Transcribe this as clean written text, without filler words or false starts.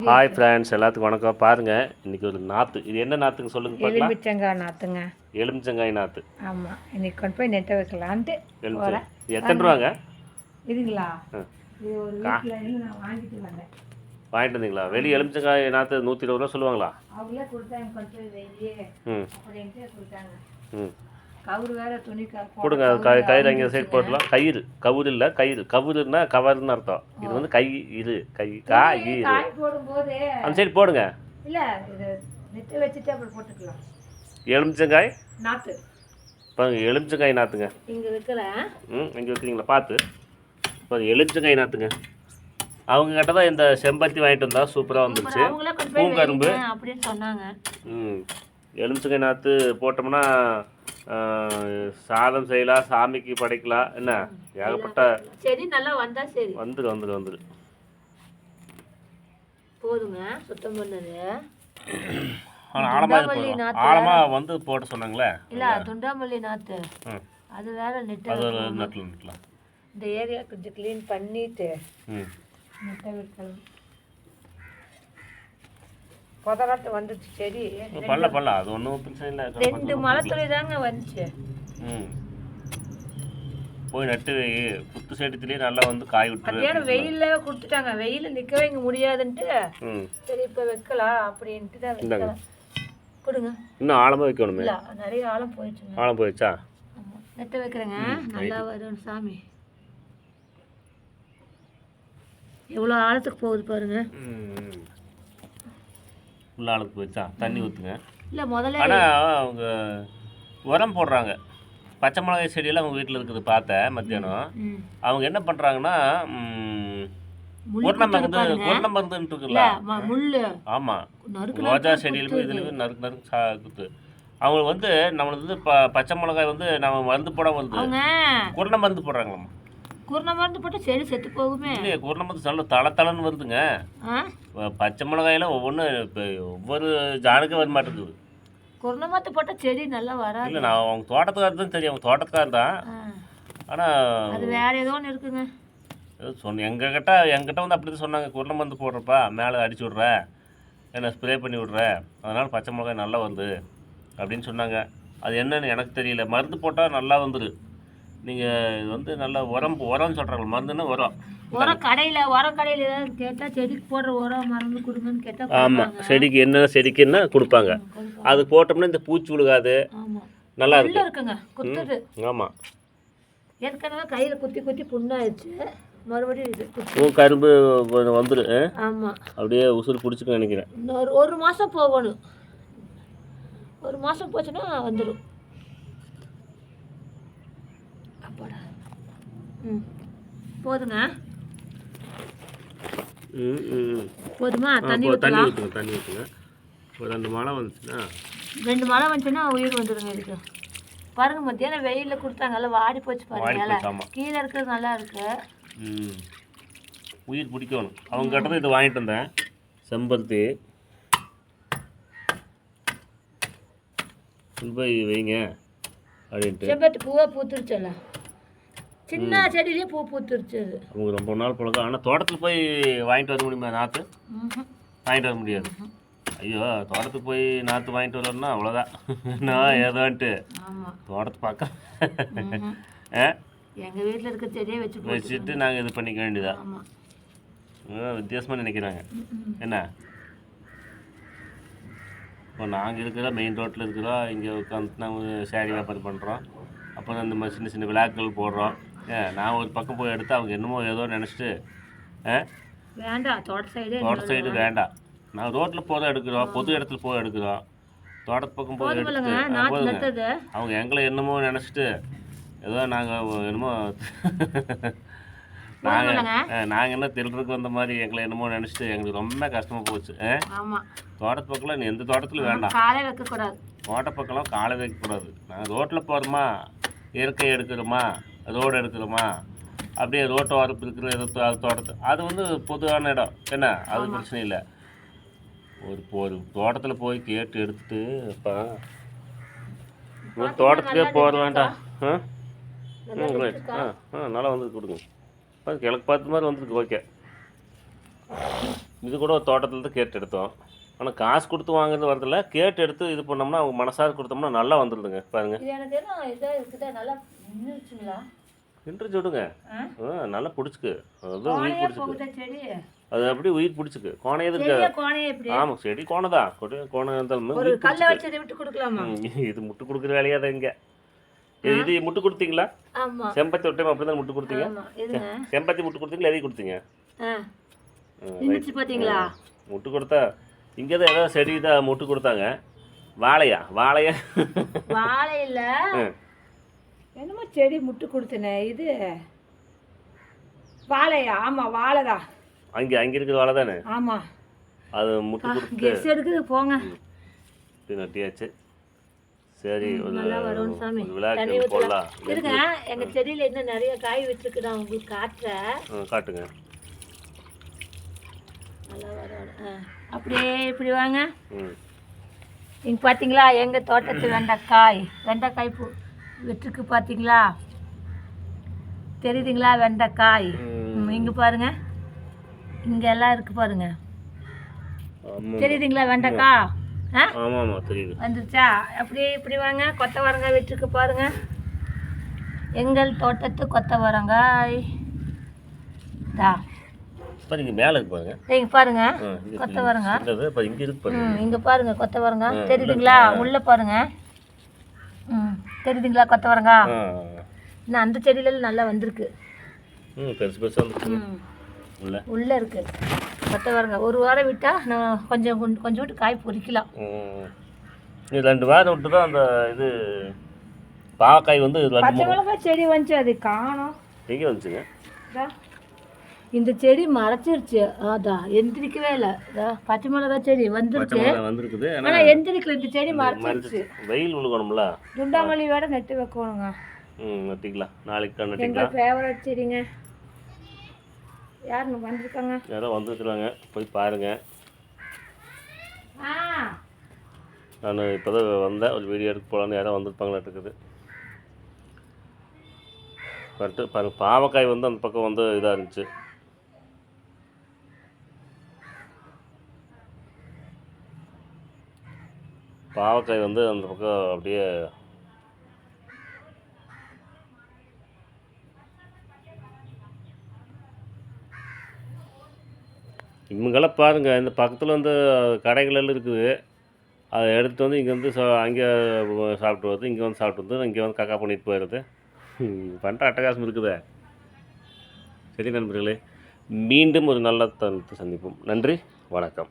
Hi friends, எல்லாத்துக்கும் வணக்கம். பாருங்கள், இன்றைக்கி ஒரு நாற்று. இது என்ன நாற்றுங்க சொல்லுங்கள் பார்க்கலாம். எலுமிச்சங்காய் நாற்றுங்க. எலுமிச்சங்காய் நாற்று. ஆமாம், இன்றைக்கி கொண்டு போய் நெட்டை வைக்கலான்ட்டு. எத்தனை ரூபாங்க இதுங்களா? இது ஒரு வீட்டில் இருந்து நான் வாங்கிட்டு வந்தேன். வாங்கிட்டு வந்தீங்களா? வெளியே எலுமிச்சங்காய் நாற்று 120 ரூபா சொல்லுவாங்களா? அவங்களே கொடுத்தாங்க, கொண்டு போய் வெளியே அப்படின்ட்டு கொடுத்தாங்க. கவுரு வேறு துணி கொடுங்க. கயிறு அங்கே சைடு போடலாம். கயிறு கவுரு இல்லை, கயிறு. கவுருன்னா கவர்னு அர்த்தம். இது வந்து கை, இது கை காய் போடும்போது அந்த சைடு போடுங்க. இல்லை, இது நெட்டை வச்சுட்டு அப்படி போட்டுக்கலாம். எலுமிச்சங்காய் நாற்று பாருங்க, எலுமிச்சங்காய் நாற்றுங்க. இங்கே வைக்கிறேன். இங்கே வைக்கிறீங்களா? பார்த்து பாருங்க, எலுமிச்சங்காய் நாற்றுங்க. அவங்க கிட்ட தான் இந்த செம்பருத்தி வாங்கிட்டு வந்தா சூப்பராக வந்துருச்சு. பூங்கரும்பு அப்படின்னு சொன்னாங்க. எலுமிச்சங்காய் நாற்று போட்டோம்னா சாதம் செய்யலாம், சாமிக்கு படைக்கலாம். என்ன ஏகப்பட்ட சரி, நல்லா வந்தா சரி. வந்துரு போதுங்க. சுத்தம் பண்ணது ஆழமா வந்து போட சொன்னாங்களே. இல்ல, துண்டாமல்லி நாத்து அது வேற நெட்டலாம். இந்த ஏரியா கொஞ்சம் க்ளீன் பண்ணிட்டு நெட்டை வைக்கலாம். புதராட்டு வந்துச்சு செடி. பல்ல அது ஒன்றும் பிரச்சனை இல்லை. 2 மரத்துல தாங்க வந்துச்சு. போய் நட்டு குத்து செடித்துலேயே நல்லா வந்து காய் விட்டு வெயில்ல கொடுத்துட்டாங்க. வெயில நிற்கவே இங்கே முடியாதுன்ட்டு சரி இப்போ வைக்கலாம் அப்படின்ட்டு தான் வைக்கலாம். கொடுங்க. இன்னும் ஆழமாக வைக்கணுமே. இல்லை, நிறைய ஆழம் போயிடுச்சுங்க. ஆழம் போயிடுச்சா? நெட்டை வைக்கிறேங்க. நல்லா வரும் சாமி. எவ்வளோ ஆழத்துக்கு போகுது பாருங்க. உள்ள ஆளுக்கு போயிடுச்சா? தண்ணி ஊற்றுங்க. இல்லை, முதல்ல ஆனால் அவங்க உரம் போடுறாங்க. பச்சை மிளகாய் செடியெல்லாம் அவங்க வீட்டில் இருக்குது, பார்த்தேன் மத்தியானம். அவங்க என்ன பண்ணுறாங்கன்னா, குருணை மருந்துன்ட்டு இருக்குல்ல. ஆமாம், ரோஜா செடியிலுமே இதுலேயுமே நறுக்கு குத்து. அவங்களுக்கு வந்து நம்மளுக்கு வந்து பச்சை மிளகாய் வந்து நம்ம மருந்து போட வந்து குருணை மருந்து போடுறாங்களாம்மா. குருணை மருந்து போட்டு செடி செத்து போகுமே. இல்லையே, குருணை மருந்து நல்ல தளன்னு வருதுங்க. பச்சை மிளகாயில் ஒவ்வொரு ஜானுக்கும் வர மாட்டேங்குது. குருணை மருந்து போட்டால் செடி நல்லா வராது. இல்லை, நான் அவங்க தோட்டத்துக்காரர் தான் தெரியும். அவங்க தோட்டத்துக்காரர் தான். ஆனால் அது வேற ஏதோ ஒன்று இருக்குங்க. எங்ககிட்ட வந்து அப்படி தான் சொன்னாங்க. குருணை மருந்து போடுறப்பா, மேலே அடிச்சு விட்ற, என்ன ஸ்ப்ரே பண்ணி விட்ற, அதனால் பச்சை மிளகாய் நல்லா வருது அப்படின்னு சொன்னாங்க. அது என்னன்னு எனக்கு தெரியல. மருந்து போட்டால் நல்லா வந்துடு. நீங்கள் இது வந்து நல்லா உரம்னு சொல்கிறாங்க. மருந்துன்னா உரம் கடையில் ஏதாவது கேட்டால் செடிக்கு போடுற உரம் மருந்து கொடுங்கன்னு கேட்டால். ஆமாம், செடிக்கு என்ன கொடுப்பாங்க. அது போட்டோம்னா இந்த பூச்சி விழுகாது, நல்லா இருக்குங்க. குத்துது. ஆமாம், ஏற்கனவே கையில் குத்தி புண்ணாயிடுச்சு. மறுபடியும் இது கரும்பு வந்துடும். ஆமாம், அப்படியே உசுறு பிடிச்சிக்க நினைக்கிறேன். இன்னொரு 1 மாதம் போகணும். 1 மாதம் போச்சுன்னா வந்துடும். அப்போடா. போதுங்க. போதுமா? தண்ணி ஊற்றுங்க. ஒரு 2 மழை வந்துச்சுன்னா 2 மழை வந்துச்சுன்னா உயிர் வந்துடுங்க. இதுக்கு பாருங்க, மத்தியானம் வெயிலில் கொடுத்தாங்கல்ல, வாடி போச்சு பாருங்க. கீழே இருக்கிறது நல்லா இருக்கு. உயிர் பிடிக்கணும். அவங்க கிட்ட இது வாங்கிட்டு வந்தேன், செம்பருத்தி. போய் வைங்க அப்படின்ட்டு. செம்பருத்தி பூவா பூத்துருச்சல்ல, சின்ன செடியிலேயே பூ பூத்துருச்சு. அது அவங்க ரொம்ப நாள் பழக்கம். ஆனால் தோட்டத்தில் போய் வாங்கிட்டு வர முடியுமா? நாற்று வாங்கிட்டு வர முடியாது. ஐயோ, தோட்டத்துக்கு போய் நாற்று வாங்கிட்டு வரணும்னா அவ்வளோதான். நான் ஏதோன்ட்டு தோட்டத்தை பார்க்க எங்கள் வீட்டில் இருக்க செடியை வச்சுட்டு நாங்கள் இது பண்ணிக்க வேண்டியதா. வித்தியாசமாக நினைக்கிறாங்க. என்ன, இப்போ நாங்கள் இருக்கிற மெயின் ரோட்டில் இருக்கிறோம். இங்கே உட்காந்து நாங்கள் சேரீ வியாபாரம் பண்ணுறோம். அப்புறம் இந்த மாதிரி சின்ன சின்ன விழாக்கள் போடுறோம். நான் ஒரு பக்கம் போய் எடுத்து அவங்க என்னமோ ஏதோ நினச்சிட்டு வேண்டாம், தோட்ட சைடு வேண்டாம். நான் ரோட்டில் போதும் எடுக்கிறோம், பொது இடத்துல போய் எடுக்கிறோம். தோட்டத்து பக்கம் போய் எடுத்து அவங்க எங்களை என்னமோ நினச்சிட்டு ஏதோ நாங்கள் என்னமோ நாங்கள் என்ன திருடுறதுக்கு வந்த மாதிரி எங்களை என்னமோ நினச்சிட்டு எங்களுக்கு ரொம்ப கஷ்டமாக போச்சு. தோட்டத்து பக்கம்லாம் நீ எந்த தோட்டத்துலையும் வேண்டாம். காலை வைக்கக்கூடாது. தோட்ட பக்கம்லாம் காலை வைக்கக்கூடாது. நாங்கள் ரோட்டில் போகிறோமா, இயற்கை எடுக்கிறோமா, ரோடு எடுக்கிறோமா, அப்படியே ரோட்டை வரப்பு இருக்கிற தோட்டத்து அது வந்து பொதுவான இடம். என்ன, அது பிரச்சனை இல்லை. ஒரு தோட்டத்தில் போய் கேட்டு எடுத்துட்டு அப்பா தோட்டத்துக்கே போக வேண்டாம். நல்லா வந்து கொடுங்க. கிழக்கு பார்த்த மாதிரி வந்துருக்கு. ஓகே. இது கூட ஒரு தோட்டத்துலேருந்து கேட்டு எடுத்தோம். ஆனால் காசு கொடுத்து வாங்குறது வரதில்ல, கேட்டு எடுத்து இது பண்ணோம்னா அவங்க மனசார கொடுத்தோம்னா நல்லா வந்துடுதுங்க பாருங்கள். இது எனக்கு என்ன இதாக இருக்குதா நல்லா நின்றுச்சுங்களா? நின்று விடுங்க. நல்லா பிடிச்சிக்கு, அதுவும் உயிர் கோணையே பிடிச்சிக்கு. போகுதா செடி? அது அப்படியே உயிர் பிடிச்சிக்கு. கோணை எதுக்கு? செடியா கோணையே எப்படி? ஆமாம், செடி கோணை தான். கோணை இருந்தாலும் ஒரு கல்லை வச்சு அதை விட்டு கொடுக்கலாமா? இது முட்டு கொடுக்குற வேலையாக தான் இங்கே. இது முட்டு கொடுத்தீங்களா? ஆமா செம்பத்தி ஒரு டைம் அப்படி தான் முட்டு கொடுத்தீங்க. ஆமா எதுங்க? செம்பத்தி முட்டு கொடுத்தீங்களா? எதையும் கொடுத்தீங்க? நின்றுச்சு பார்த்தீங்களா? முட்டு கொடுத்தா இங்கே தான் ஏதாவது செடி தான் முட்டு கொடுத்தாங்க. வாழையா? வாழையா? வாழை இல்ல, என்னமோ செடி முட்டு கொடுத்தனே. இது வாழையா? ஆமா வாழைதான். அங்கே இருக்கிற வாழை தானே? ஆமா, அது முட்டு கொடுத்து கெஸ் எடுக்குது போங்க. நட்டியாச்சு. சரி, ஒரு நல்லா வரும் சாமி. விளையாட்டு போடலாம். இருங்க, எங்க செடியில இன்னும் நிறைய காய் வச்சிருக்கு, நான் உங்களுக்கு காட்டுறேன். காட்டுங்க. நல்லா வரும். அப்படியே இப்படி வாங்க. இங்க பாத்தீங்களா எங்க தோட்டத்து வெண்டைக்காய். வெண்டைக்காய் பூ விட்டுருக்கு பாத்தீங்களா? தெரியுதுங்களா வெண்டைக்காய்? இங்க பாருங்க, இங்க எல்லாம் இருக்கு பாருங்க. தெரியுதுங்களா வெண்டைக்காய்? ஆமாம் தெரியுது. வந்துருச்சா? அப்படியே இப்படி வாங்க. கொத்தவரங்காய் விட்டுருக்கு பாருங்க. எங்கள் தோட்டத்து கொத்தவரங்காய் தா பாருங்க, மேலே இருக்கு பாருங்க. இங்க பாருங்க கொத்தவரங்காய். இங்கே இருக்கு பாருங்க. இங்க பாருங்க கொத்தவரங்காய். தெரியுதுங்களா? உள்ள பாருங்க. தெரியுதுங்களா கொத்தவரங்காய்? இன்னும் அந்த செடியில நல்லா வந்திருக்கு. பெருசு பெருசாக வந்துருக்கு. உள்ள இருக்கு கொத்தவரங்காய். ஒரு வாரம் விட்டா நான் கொஞ்சம் விட்டு காய் பொறிக்கலாம். இது 2 வாரம் விட்டு தான் அந்த இது பாவக்காய் வந்து பச்சை மிளகாய் செடி வந்துச்சு, அது காணோம். எங்கே வந்துச்சுங்க? இந்த செடி மறைச்சிருச்சு. அதான் எந்திரிக்கவே இல்லை. பச்சை மிளகாய் செடி வந்துருக்குது, ஆனா எந்திரிக்கல. இந்த செடி மறைச்சிருச்சு. வெயில் விழுகணும்ல. துண்டாமல்லியோட நட்டு வைக்கணுங்க. நட்டிக்கலாம், நாளைக்கு நட்டிக்கலாம். எங்கள் ஃபேவரட் செடிங்க. யாருங்க வந்திருக்காங்க? யாரோ வந்துருக்குறாங்க, போய் பாருங்க. நான் இப்போ தான் வந்தேன், ஒரு வீடியோ எடுக்க போகலான்னு யாரோ வந்திருப்பாங்களாட்டு இருக்குது. கரெக்டு பாருங்கள். பாவக்காய் வந்து அந்த பக்கம் வந்து இதாக இருந்துச்சு. பாவக்காய் வந்து அந்த பக்கம் அப்படியே இவங்கெல்லாம் பாருங்கள். இந்த பக்கத்தில் வந்து கடைகள் எல்லாம் இருக்குது. அதை எடுத்துகிட்டு வந்து இங்கே வந்து அங்கே சாப்பிட்டு வருது, இங்கே வந்து சாப்பிட்டு வந்து இங்கே வந்து கக்கா பண்ணிட்டு போயிடுறது. பண்ணுற அட்டகாசம் இருக்குதே. சரி நண்பர்களே, மீண்டும் ஒரு நல்ல தருணத்தை சந்திப்போம். நன்றி, வணக்கம்.